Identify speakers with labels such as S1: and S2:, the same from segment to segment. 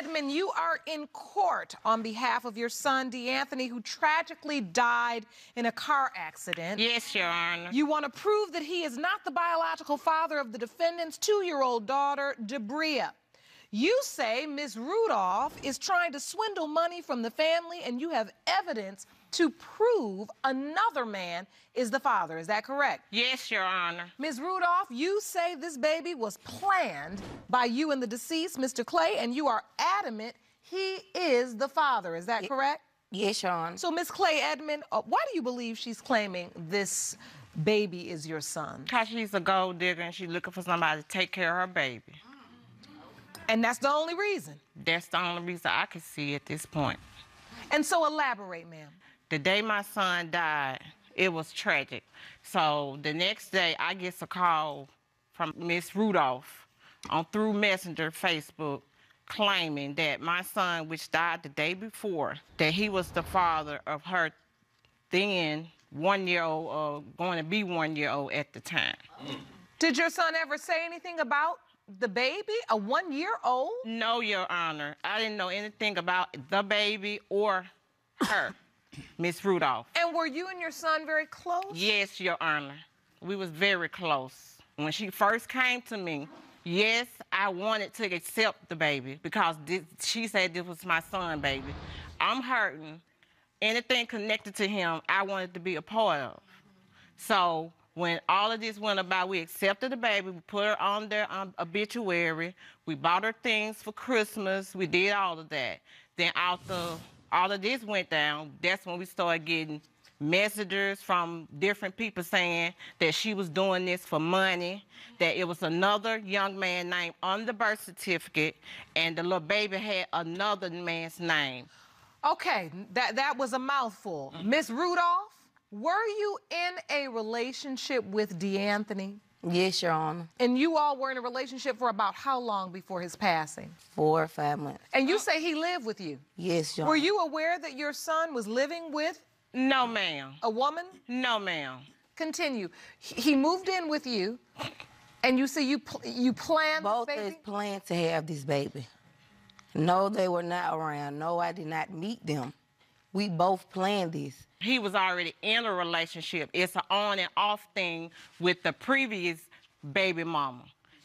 S1: Edmund, you are in court on behalf of your son, DeAnthony, who tragically died in a car accident.
S2: Yes, Your Honor.
S1: You want to prove that he is not the biological father of the defendant's 2-year-old daughter, DeBria. You say Ms. Rudolph is trying to swindle money from the family, and you have evidence to prove another man is the father. Is that correct?
S2: Yes, Your Honor.
S1: Ms. Rudolph, you say this baby was planned by you and the deceased, Mr. Clay, and you are adamant he is the father. Is that correct?
S3: Yes, Your Honor.
S1: So, Ms. Clay Edmond, why do you believe she's claiming this baby is your son?
S2: Because she's a gold digger and she's looking for somebody to take care of her baby.
S1: And that's the only reason?
S2: That's the only reason I can see at this point.
S1: And so elaborate, ma'am.
S2: The day my son died, it was tragic. So the next day, I get a call from Miss Rudolph through Messenger, Facebook, claiming that my son, which died the day before, that he was the father of her then 1-year-old, or going to be 1-year-old at the time.
S1: Did your son ever say anything about the baby, a 1-year-old?
S2: No, Your Honor. I didn't know anything about the baby or her, Miss Rudolph.
S1: And were you and your son very close?
S2: Yes, Your Honor. We was very close. When she first came to me, yes, I wanted to accept the baby because she said this was my son, baby. I'm hurting. Anything connected to him, I wanted to be a part of. So when all of this went about, we accepted the baby, we put her on their obituary, we bought her things for Christmas, we did all of that. Then after all of this went down, that's when we started getting messages from different people saying that she was doing this for money, that it was another young man named on the birth certificate, and the little baby had another man's name.
S1: Okay, that was a mouthful. Miss Rudolph, were you in a relationship with DeAnthony?
S3: Yes, Your Honor.
S1: And you all were in a relationship for about how long before his passing?
S3: 4 or 5 months.
S1: And you say he lived with you?
S3: Yes, Your Honor.
S1: Were you aware that your son was living with?
S2: No, ma'am.
S1: A woman?
S2: No, ma'am.
S1: Continue. He moved in with you, and you say you planned
S3: Both
S1: this baby?
S3: of us planned to have this baby. No, they were not around. No, I did not meet them. We both planned this.
S2: He was already in a relationship. It's an on and off thing with the previous baby mama.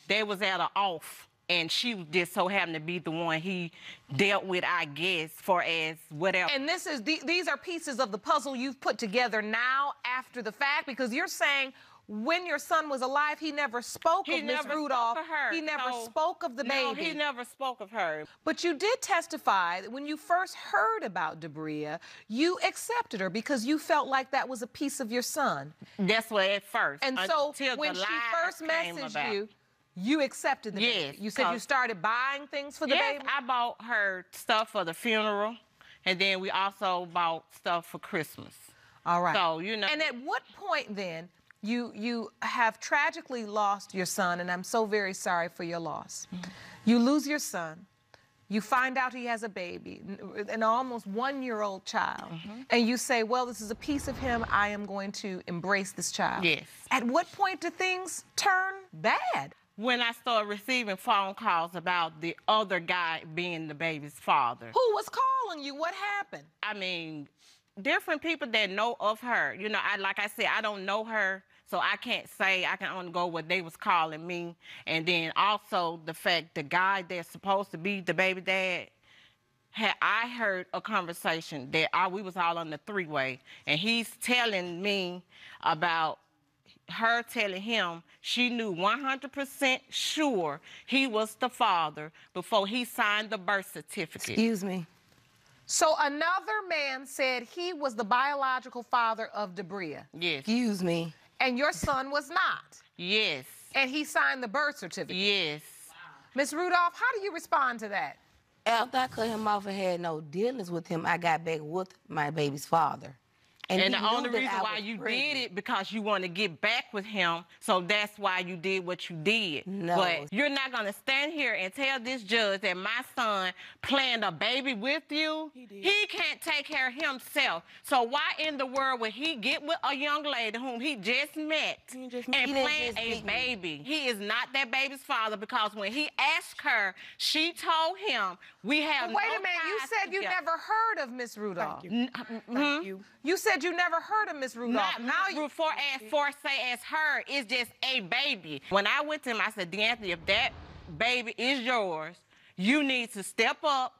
S2: They was at an off, and she just so happened to be the one he dealt with, I guess, for as whatever.
S1: And these are pieces of the puzzle you've put together now after the fact, because you're saying when your son was alive, he never spoke of Miss Rudolph. He never spoke of the baby.
S2: No, he never spoke of her.
S1: But you did testify that when you first heard about DeBria, you accepted her because you felt like that was a piece of your son.
S2: That's what at first.
S1: And so when she first messaged you, you accepted the baby. You said you started buying things for the baby?
S2: I bought her stuff for the funeral, and then we also bought stuff for Christmas.
S1: All right.
S2: So, you know.
S1: And at what point then, you have tragically lost your son, and I'm so very sorry for your loss. You lose your son. You find out he has a baby, an almost 1-year-old child. And you say, well, this is a piece of him. I am going to embrace this child.
S2: Yes.
S1: At what point do things turn bad?
S2: When I started receiving phone calls about the other guy being the baby's father.
S1: Who was calling you? What happened?
S2: I mean, different people that know of her. You know, like I said, I don't know her. So I can't say, I can only go what they was calling me. And then also the fact the guy that's supposed to be the baby dad, I heard a conversation that we was all on the 3-way. And he's telling me about her telling him she knew 100% sure he was the father before he signed the birth certificate.
S3: Excuse me.
S1: So another man said he was the biological father of DeBria.
S2: Yes.
S3: Excuse me.
S1: And your son was not.
S2: Yes.
S1: And he signed the birth certificate.
S2: Yes.
S1: Miss Rudolph, how do you respond to that?
S3: After I cut him off and had no dealings with him, I got back with my baby's father.
S2: And the only reason why you did it because you want to get back with him, so that's why you did what you did.
S3: No.
S2: But you're not going to stand here and tell this judge that my son planned a baby with you. He can't take care of himself. So why in the world would he get with a young lady whom he just met and plan a baby? He is not that baby's father because when he asked her, she told him, we have
S1: Wait a minute, you said you never heard of Miss Rudolph.
S3: Thank you.
S1: You said you never heard of Miss Rudolph.
S2: Not for say as her, it's just a baby. When I went to him, I said, DeAnthony, if that baby is yours, you need to step up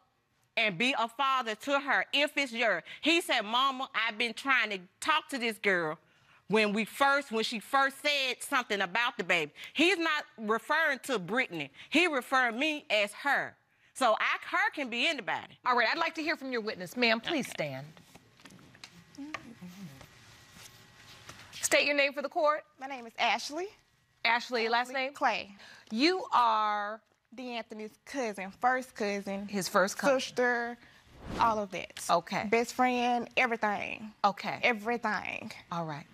S2: and be a father to her if it's yours. He said, Mama, I've been trying to talk to this girl when she first said something about the baby. He's not referring to Brittany. He referred me as her. So her can be anybody.
S1: All right, I'd like to hear from your witness. Ma'am, please stand. State your name for the court.
S4: My name is Ashley.
S1: Ashley, last name?
S4: Clay.
S1: You are?
S4: DeAnthony's cousin, first cousin.
S1: His first cousin.
S4: Sister, all of that.
S1: Okay.
S4: Best friend, everything.
S1: Okay.
S4: Everything.
S1: All right.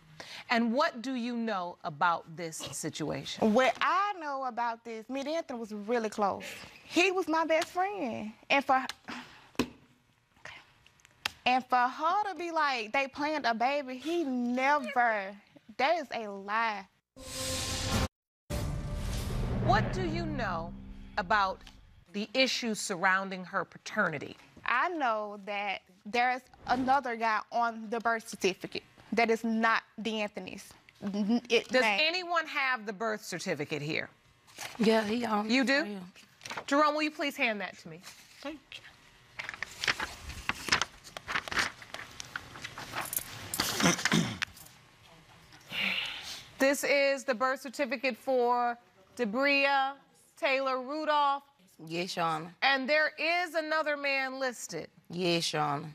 S1: And what do you know about this situation?
S4: What I know about this, me and Anthony was really close. He was my best friend. And for her to be like, they planned a baby, he never. That is a lie.
S1: What do you know about the issues surrounding her paternity?
S4: I know that there's another guy on the birth certificate that is not DeAnthony's.
S1: Does anyone have the birth certificate here?
S3: Yeah, he owns it.
S1: You do? Jerome, will you please hand that to me?
S2: Thank you.
S1: This is the birth certificate for Debria Taylor Rudolph.
S3: Yes, Your Honor.
S1: And there is another man listed.
S3: Yes, Your Honor.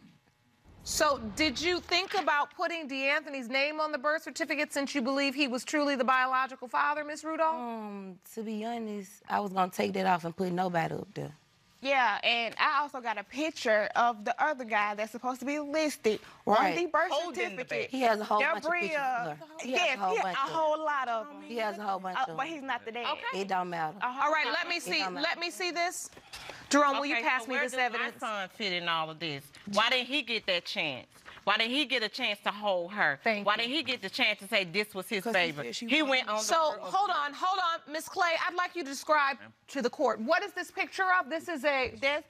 S1: So did you think about putting DeAnthony's name on the birth certificate since you believe he was truly the biological father, Miss Rudolph?
S3: To be honest, I was going to take that off and put nobody up there.
S4: Yeah, and I also got a picture of the other guy that's supposed to be listed on the birth certificate.
S3: He has a whole bunch of pictures of her.
S4: Yes, he has a whole lot of them.
S3: He has a whole bunch of them.
S4: But he's not the dad.
S3: Okay. It don't matter.
S1: All right, let me see. Let me see this. Jerome, will you pass me this evidence?
S2: Where does my son fit in all of this? Why didn't he get that chance? Why didn't he get a chance to hold her?
S1: Why
S2: didn't he get the chance to say this was his baby? He went on.
S1: So hold on, Miss Clay. I'd like you to describe to the court. What is this picture of? That's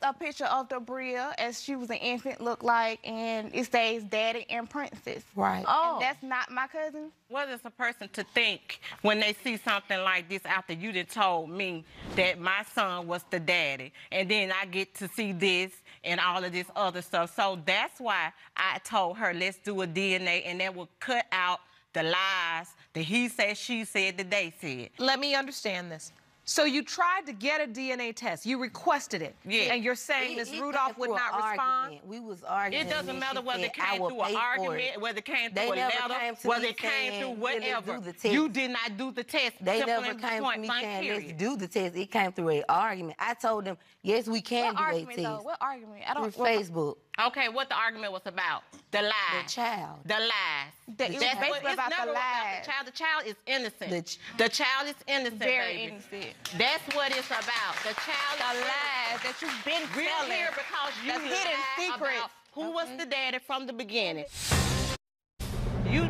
S4: a picture of Debria as she was an infant, looked like, and it says Daddy and Princess.
S3: Right.
S4: Oh. And that's not my cousin.
S2: What is a person to think when they see something like this after you done told me that my son was the daddy, and then I get to see this and all of this other stuff? So that's why I told her, let's do a DNA, and that will cut out the lies that he said, she said, that they said.
S1: Let me understand this. So you tried to get a DNA test. You requested it.
S2: Yeah.
S1: And you're saying Ms. Rudolph would not respond?
S3: We was arguing.
S2: It doesn't matter whether it came through an argument, whether it came through a letter, whether it came through whatever. You did not do the test.
S3: They never came to me saying, let's do the test. It came through an argument. I told them, yes, we can do a test.
S4: What argument? I don't.
S3: Through Facebook.
S2: Okay, what the argument was about? The lies.
S3: The child.
S2: The lies.
S4: It was basically about the lies.
S2: The child is innocent. The child is innocent,
S4: Very
S2: baby.
S4: innocent.
S2: That's what it's about. The child
S4: the lies that you've been
S2: We're
S4: telling.
S2: here because you
S4: That's hidden secrets.
S2: about who was the daddy from the beginning.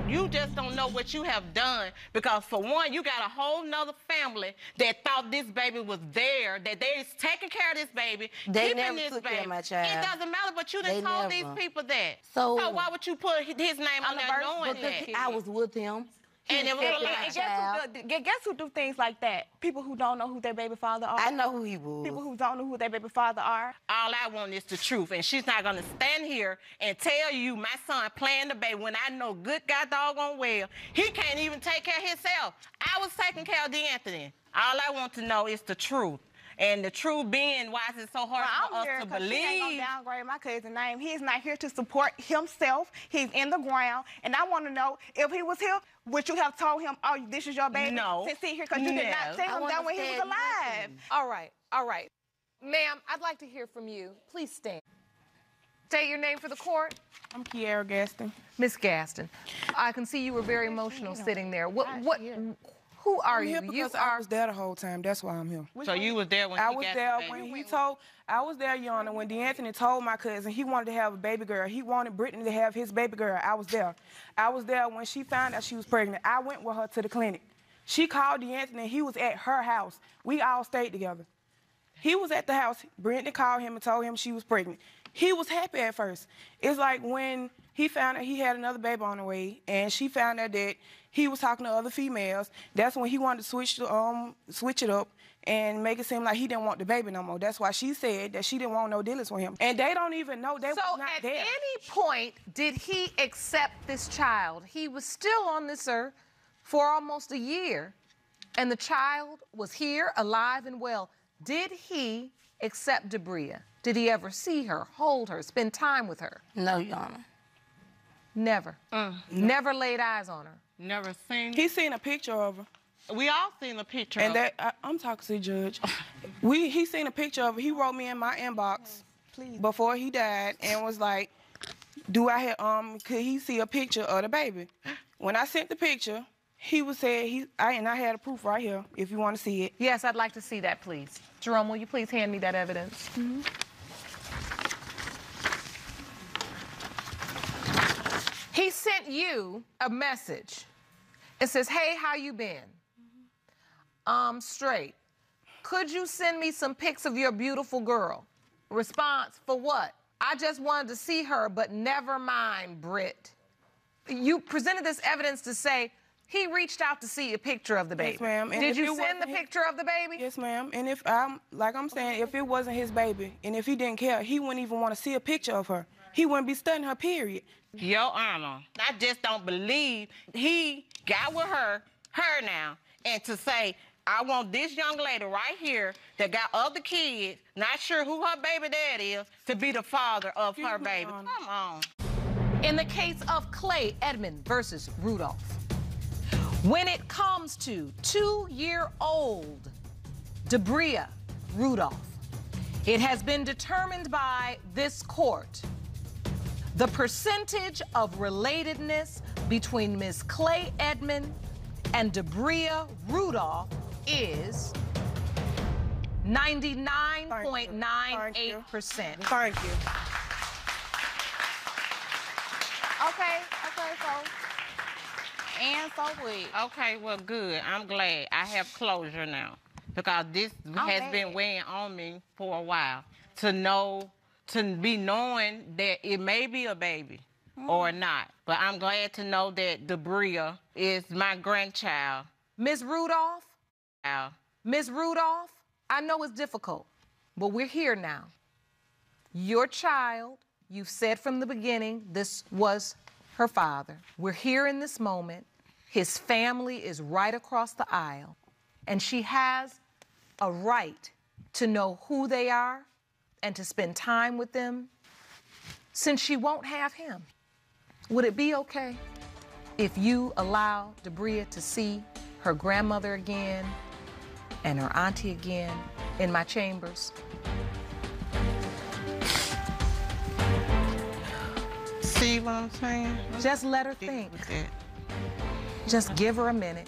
S2: You just don't know what you have done because, for one, you got a whole nother family that thought this baby was there, that they're taking care of this baby,
S3: They
S2: keeping
S3: never
S2: this
S3: took
S2: baby.
S3: care of my child.
S2: It doesn't matter, but you done told these people that.
S3: So
S2: why would you put his name on there knowing that?
S3: I was with him.
S2: And it was
S4: guess who do things like that? People who don't know who their baby father are.
S3: I know who he was.
S4: People who don't know who their baby father are.
S2: All I want is the truth, and she's not gonna stand here and tell you my son planned the baby when I know good God doggone well he can't even take care of himself. I was taking care of DeAnthony. All I want to know is the truth. And the truth being, why is it so hard for us to believe?
S4: She ain't gonna downgrade my cousin's name. He's not here to support himself. He's in the ground. And I want to know, if he was here, would you have told him, oh, this is your baby?
S2: No.
S4: Since he's here, because you did not tell him that when he was alive.
S1: All right. Ma'am, I'd like to hear from you. Please stand. State your name for the court.
S4: I'm Kiara Gaston.
S1: Miss Gaston, I can see you were very emotional sitting there. Who are
S5: I'm
S1: you?
S5: here because I was there the whole time. That's why I'm here.
S2: So you was there when
S5: I
S2: he
S5: was
S2: got
S5: there
S2: the
S5: when
S2: baby?
S5: he told. I was there, Yana, when DeAnthony told my cousin he wanted to have a baby girl. He wanted Brittany to have his baby girl. I was there. I was there when she found out she was pregnant. I went with her to the clinic. She called DeAnthony. He was at her house. We all stayed together. He was at the house. Brittany called him and told him she was pregnant. He was happy at first. It's like when he found out he had another baby on the way, and she found out that he was talking to other females. That's when he wanted to switch it up and make it seem like he didn't want the baby no more. That's why she said that she didn't want no dealings with him. And they don't even know. They was not there.
S1: So at any point, did he accept this child? He was still on this earth for almost a year, and the child was here, alive and well. Did he accept Debria? Did he ever see her, hold her, spend time with her?
S3: No, Your Honor.
S1: Never. Never laid eyes on her.
S2: Never seen.
S5: He seen a picture of her.
S2: We all seen a picture.
S5: And
S2: of
S5: that I'm talking to the judge. He seen a picture of her. He wrote me in my inbox before he died and was like, "Do I have could he see a picture of the baby?" When I sent the picture, he was saying I had a proof right here if you want to see it.
S1: Yes, I'd like to see that, please. Jerome, will you please hand me that evidence? He sent you a message. It says, "Hey, how you been? Straight. Could you send me some pics of your beautiful girl?" Response, "For what? I just wanted to see her, but never mind, Britt." You presented this evidence to say he reached out to see a picture of the baby.
S5: Yes, ma'am. And
S1: Did
S5: if
S1: you
S5: it
S1: send the
S5: wasn't
S1: picture of the baby?
S5: Yes, ma'am. And if I'm saying, if it wasn't his baby, and if he didn't care, he wouldn't even want to see a picture of her. He wouldn't be studying her, period.
S2: Your Honor, I just don't believe he got with her now, and to say, I want this young lady right here that got other kids, not sure who her baby dad is, to be the father of her baby.
S5: Honor.
S2: Come on.
S1: In the case of Clay Edmond versus Rudolph, when it comes to 2-year-old Debria Rudolph, it has been determined by this court the percentage of relatedness between Ms. Clay Edmond and Debria Rudolph is 99.98%.
S5: Thank you.
S4: Okay, so what?
S2: Okay, well, good. I'm glad I have closure now, because this has been weighing on me for a while. To be knowing that it may be a baby or not, but I'm glad to know that Debria is my grandchild.
S1: Ms. Rudolph, I know it's difficult, but we're here now. Your child, you've said from the beginning, this was her father. We're here in this moment. His family is right across the aisle, and she has a right to know who they are and to spend time with them since she won't have him. Would it be okay if you allow Debria to see her grandmother again and her auntie again in my chambers?
S2: See what I'm saying?
S1: Just let her think. Just give her a minute.